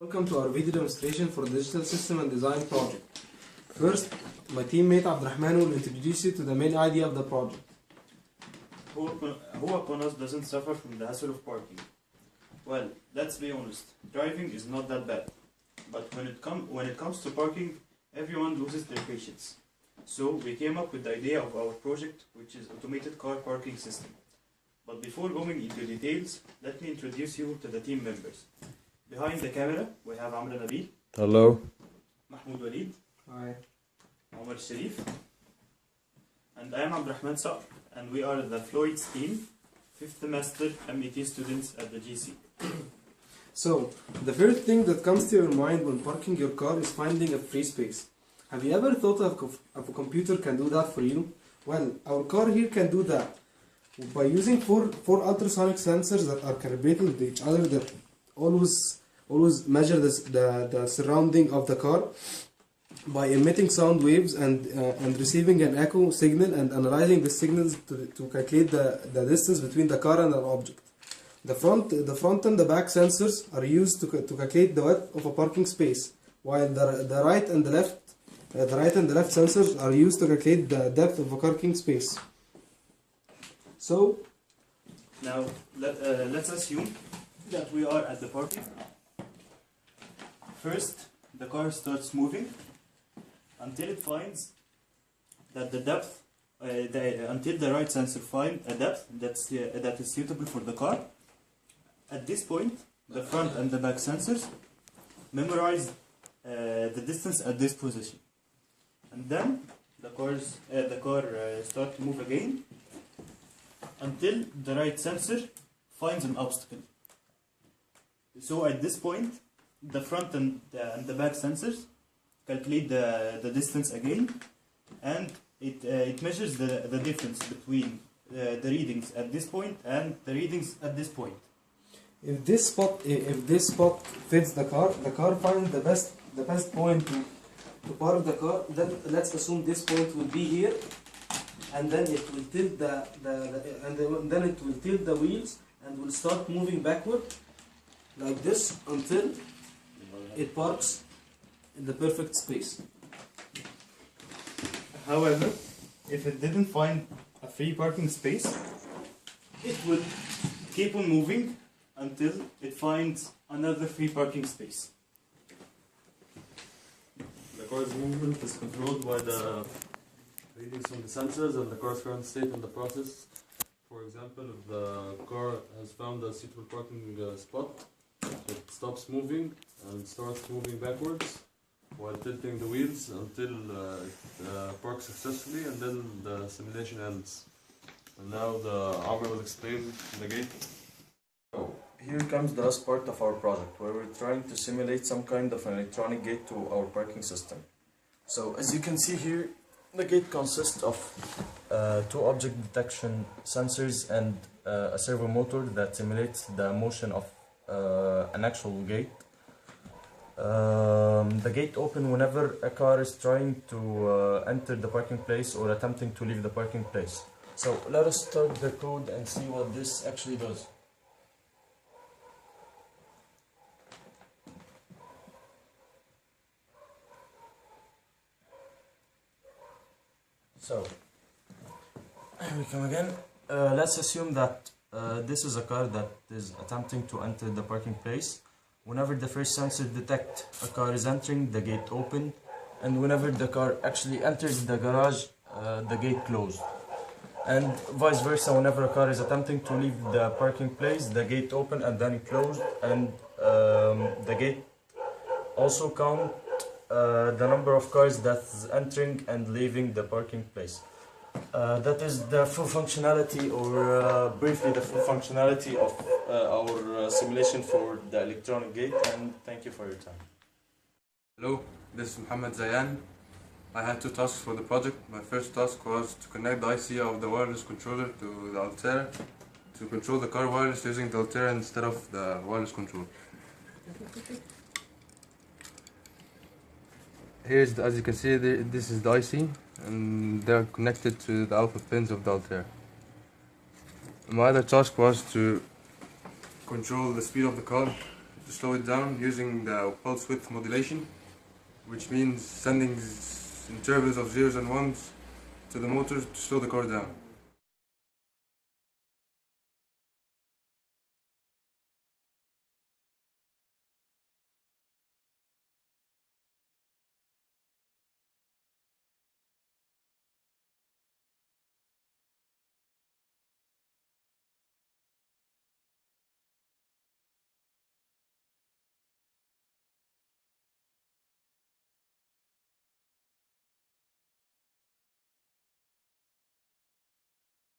Welcome to our video demonstration for the Digital System and Design project. First, my teammate Abdurrahman will introduce you to the main idea of the project. Who upon us doesn't suffer from the hassle of parking? Well, let's be honest, driving is not that bad. But when it comes to parking, everyone loses their patience. So we came up with the idea of our project, which is automated car parking system. But before going into details, let me introduce you to the team members. Behind the camera, we have Amr Nabil. Hello. Mahmoud Walid. Hi. Omar Sharif. And I am Abdurrahman Saar. And we are the Floyd's team, 5th semester MET students at the GC. So, the first thing that comes to your mind when parking your car is finding a free space. Have you ever thought of a computer can do that for you? Well, our car here can do that. By using four ultrasonic sensors that are calibrated with each other that always measure the surrounding of the car by emitting sound waves and receiving an echo signal and analyzing the signals to calculate the distance between the car and an object. The front and the back sensors are used to calculate the width of a parking space, while the right and the left sensors are used to calculate the depth of a parking space. So now let's assume that we are at the parking. First, the car starts moving until it finds that the depth, until the right sensor finds a depth that is suitable for the car. At this point, the front and the back sensors memorize the distance at this position, and then the car starts to move again until the right sensor finds an obstacle. So at this point, the front and the back sensors calculate the distance again, and it measures the difference between the readings at this point and the readings at this point. if this spot fits the car finds the best point to park the car. Then let's assume this point will be here, and then it will tilt then it will tilt the wheels and will start moving backward like this until it parks in the perfect space. However, if it didn't find a free parking space, it will keep on moving until it finds another free parking space. The car's movement is controlled by the readings from the sensors and the car's current state in the process. For example, if the car has found a suitable parking spot, it stops moving and starts moving backwards while tilting the wheels until it parks successfully, and then the simulation ends. And now the Amr will explain the gate. So, here comes the last part of our project, where we're trying to simulate some kind of an electronic gate to our parking system. So, as you can see here, the gate consists of two object detection sensors and a servo motor that simulates the motion of an actual gate. The gate opens whenever a car is trying to enter the parking place or attempting to leave the parking place. So let us start the code and see what this actually does. So here we come again. Let's assume that this is a car that is attempting to enter the parking place. Whenever the first sensor detects a car is entering, the gate opens, and whenever the car actually enters the garage, the gate closed. And vice versa, whenever a car is attempting to leave the parking place, the gate opens and then closed, and the gate also counts the number of cars that's entering and leaving the parking place. That is the full functionality, or briefly the full functionality of our simulation for the electronic gate, and thank you for your time. Hello, this is Mohammed Zayan. I had two tasks for the project. My first task was to connect the IC of the wireless controller to the Altera to control the car wireless using the Altera instead of the wireless control. As you can see, this is the IC, and they're connected to the alpha pins of the Altera. My other task was to control the speed of the car, to slow it down using the pulse width modulation, which means sending intervals of zeros and ones to the motor to slow the car down.